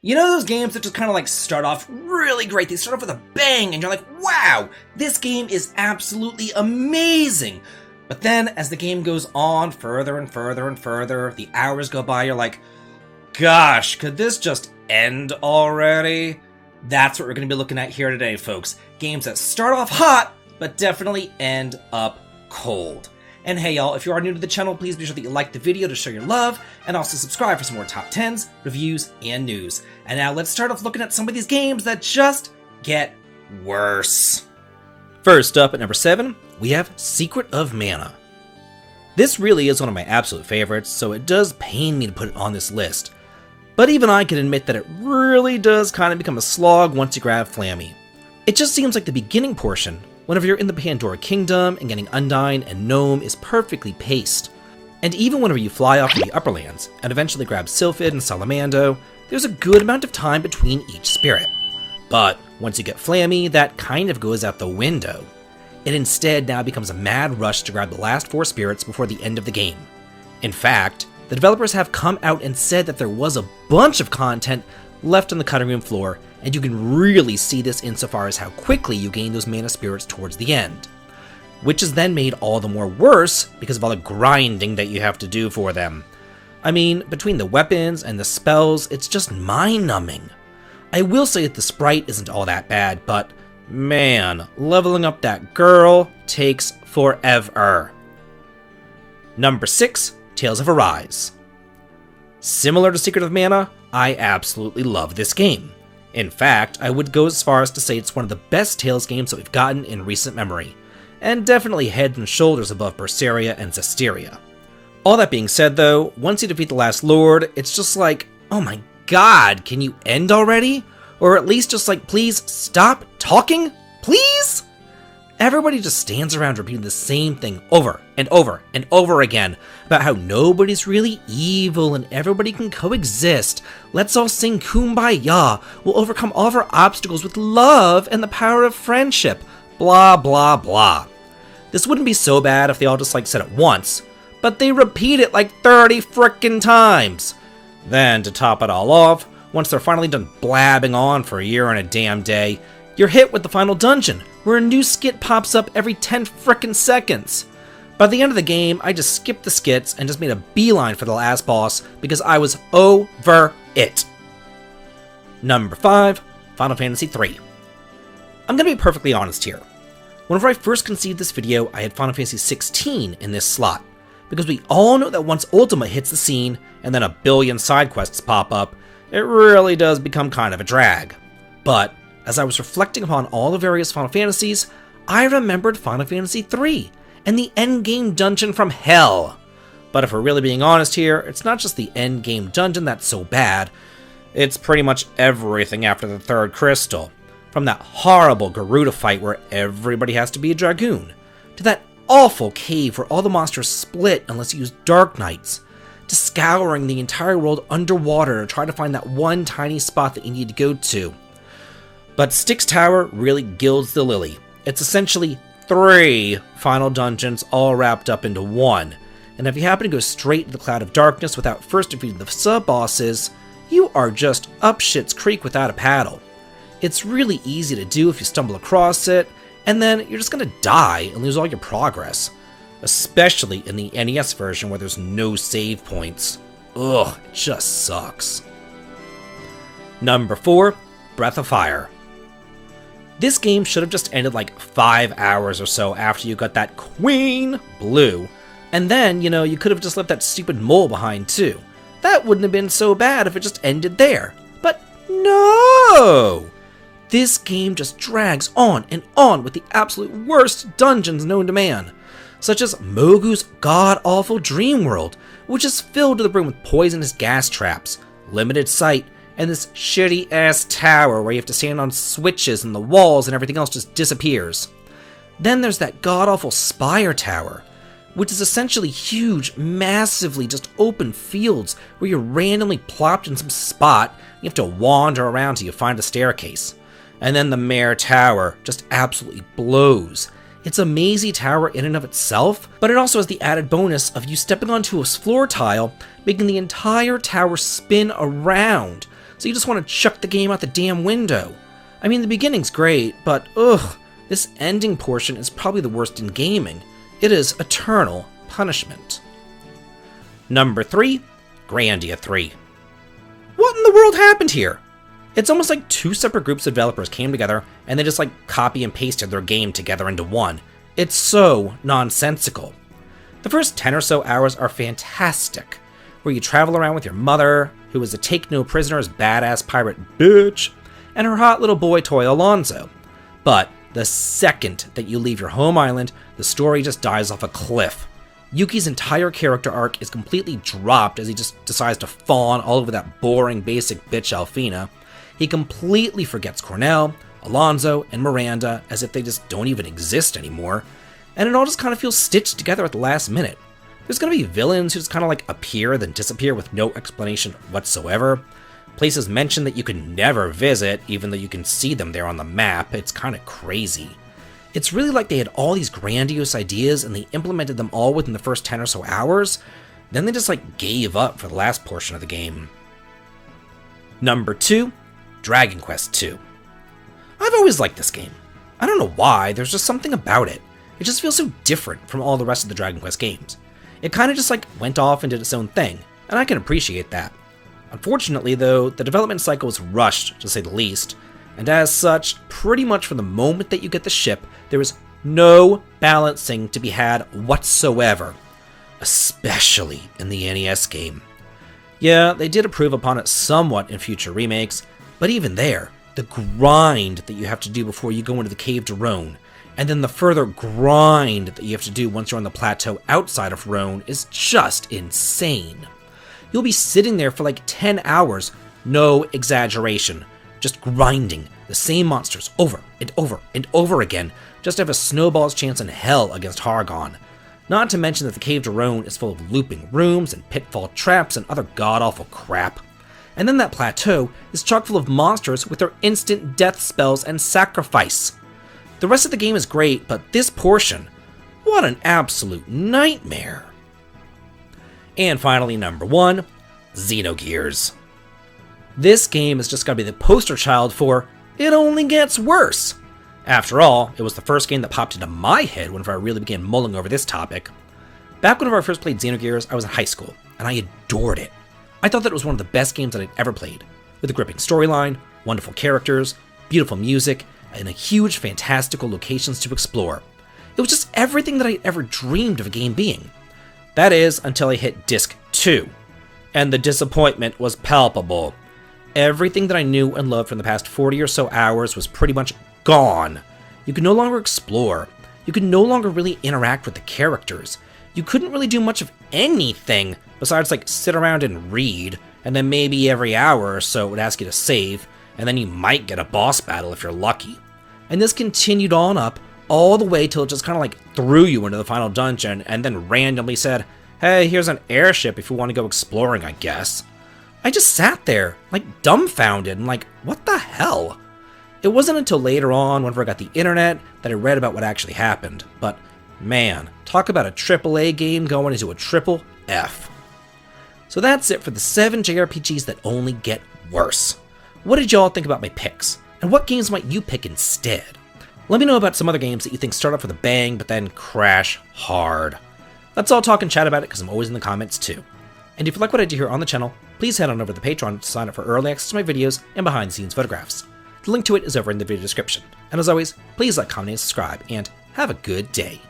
You know those games that just kind of like start off really great, they start off with a bang and you're like, wow, this game is absolutely amazing. But then as the game goes on further and further and further, the hours go by, you're like, gosh, could this just end already? That's what we're going to be looking at here today, folks. Games that start off hot, but definitely end up cold. And hey y'all, if you are new to the channel, please be sure that you like the video to show your love, and also subscribe for some more top 10s, reviews, and news. And now let's start off looking at some of these games that just get worse. First up at number 7, we have Secret of Mana. This really is one of my absolute favorites, so it does pain me to put it on this list. But even I can admit that it really does kind of become a slog once you grab Flammy. It just seems like the beginning portion, whenever you're in the Pandora Kingdom and getting Undyne and Gnome, is perfectly paced. And even whenever you fly off to the Upperlands and eventually grab Sylphid and Salamando, there's a good amount of time between each spirit. But once you get Flammy, that kind of goes out the window. It instead now becomes a mad rush to grab the last 4 spirits before the end of the game. In fact, the developers have come out and said that there was a bunch of content left on the cutting room floor, and you can really see this insofar as how quickly you gain those mana spirits towards the end. Which is then made all the more worse because of all the grinding that you have to do for them. I mean, between the weapons and the spells, it's just mind-numbing. I will say that the sprite isn't all that bad, but man, leveling up that girl takes forever. Number 6, Tales of Arise. Similar to Secret of Mana, I absolutely love this game. In fact, I would go as far as to say it's one of the best Tales games that we've gotten in recent memory, and definitely head and shoulders above Berseria and Zestiria. All that being said though, once you defeat the last lord, it's just like, oh my god, can you end already? Or at least just like, please stop talking, please? Everybody just stands around repeating the same thing over and over and over again about how nobody's really evil and everybody can coexist. Let's all sing Kumbaya. We'll overcome all of our obstacles with love and the power of friendship. Blah, blah, blah. This wouldn't be so bad if they all just like said it once, but they repeat it like 30 frickin' times. Then to top it all off, once they're finally done blabbing on for a year and a damn day, you're hit with the final dungeon, where a new skit pops up every 10 frickin' seconds. By the end of the game, I just skipped the skits and just made a beeline for the last boss because I was over it. Number 5, Final Fantasy III. I'm gonna be perfectly honest here. Whenever I first conceived this video, I had Final Fantasy 16 in this slot, because we all know that once Ultima hits the scene and then a billion side quests pop up, it really does become kind of a drag. But as I was reflecting upon all the various Final Fantasies, I remembered Final Fantasy III and the endgame dungeon from hell. But if we're really being honest here, it's not just the endgame dungeon that's so bad, it's pretty much everything after the 3rd crystal. From that horrible Garuda fight where everybody has to be a dragoon, to that awful cave where all the monsters split unless you use Dark Knights, to scouring the entire world underwater to try to find that one tiny spot that you need to go to. But Styx Tower really gilds the lily. It's essentially 3 final dungeons all wrapped up into one, and if you happen to go straight to the Cloud of Darkness without first defeating the sub-bosses, you are just up Shit's Creek without a paddle. It's really easy to do if you stumble across it, and then you're just gonna die and lose all your progress. Especially in the NES version where there's no save points. Ugh, it just sucks. Number 4, Breath of Fire. This game should have just ended like 5 hours or so after you got that Queen Blue, and then, you know, you could have just left that stupid mole behind too. That wouldn't have been so bad if it just ended there. But no! This game just drags on and on with the absolute worst dungeons known to man, such as Mogu's god-awful Dream World, which is filled to the brim with poisonous gas traps, limited sight, and this shitty-ass tower where you have to stand on switches and the walls and everything else just disappears. Then there's that god-awful Spire Tower, which is essentially huge, massively just open fields where you're randomly plopped in some spot, you have to wander around till you find a staircase. And then the Mare Tower just absolutely blows. It's a mazy tower in and of itself, but it also has the added bonus of you stepping onto a floor tile, making the entire tower spin around, so you just want to chuck the game out the damn window. I mean, the beginning's great, but ugh, this ending portion is probably the worst in gaming. It is eternal punishment. Number 3, Grandia 3. What in the world happened here? It's almost like 2 separate groups of developers came together and they just copy and pasted their game together into one. It's so nonsensical. The first 10 or so hours are fantastic, where you travel around with your mother, who is a take-no-prisoners badass pirate bitch, and her hot little boy toy Alonzo. But the second that you leave your home island, the story just dies off a cliff. Yuki's entire character arc is completely dropped as he just decides to fawn all over that boring basic bitch Alfina. He completely forgets Cornell, Alonzo, and Miranda as if they just don't even exist anymore, and it all just kind of feels stitched together at the last minute. There's gonna be villains who just kind of appear then disappear with no explanation whatsoever. Places mentioned that you can never visit, even though you can see them there on the map. It's kind of crazy. It's really like they had all these grandiose ideas and they implemented them all within the first 10 or so hours, then they just gave up for the last portion of the game. Number 2, Dragon Quest II. I've always liked this game. I don't know why, there's just something about it. It just feels so different from all the rest of the Dragon Quest games. It kind of just went off and did its own thing, and I can appreciate that. Unfortunately though, the development cycle was rushed, to say the least, and as such, pretty much from the moment that you get the ship, there is no balancing to be had whatsoever, especially in the NES game. Yeah, they did improve upon it somewhat in future remakes, but even there, the grind that you have to do before you go into the Cave to Roan, and then the further grind that you have to do once you're on the plateau outside of Roan is just insane. You'll be sitting there for 10 hours, no exaggeration, just grinding the same monsters over and over and over again, just to have a snowball's chance in hell against Hargon. Not to mention that the Cave to Roan is full of looping rooms and pitfall traps and other god-awful crap. And then that plateau is chock full of monsters with their instant death spells and sacrifice. The rest of the game is great, but this portion, what an absolute nightmare. And finally, number 1, Xenogears. This game is just gotta be the poster child for it only gets worse. After all, it was the first game that popped into my head whenever I really began mulling over this topic. Back whenever I first played Xenogears, I was in high school, and I adored it. I thought that it was one of the best games that I'd ever played, with a gripping storyline, wonderful characters, beautiful music, and a huge fantastical locations to explore. It was just everything that I'd ever dreamed of a game being. That is, until I hit Disc 2, and the disappointment was palpable. Everything that I knew and loved from the past 40 or so hours was pretty much gone. You could no longer explore. You could no longer really interact with the characters. You couldn't really do much of anything besides sit around and read, and then maybe every hour or so it would ask you to save, and then you might get a boss battle if you're lucky. And this continued on up all the way till it just kind of threw you into the final dungeon and then randomly said, hey, here's an airship if you want to go exploring, I guess. I just sat there, dumbfounded, and what the hell? It wasn't until later on, whenever I got the internet, that I read about what actually happened, but man, talk about a AAA game going into a triple F. So that's it for the 7 JRPGs that only get worse. What did y'all think about my picks? And what games might you pick instead? Let me know about some other games that you think start off with a bang but then crash hard. Let's all talk and chat about it because I'm always in the comments too. And if you like what I do here on the channel, please head on over to the Patreon to sign up for early access to my videos and behind the scenes photographs. The link to it is over in the video description. And as always, please like, comment, and subscribe, and have a good day.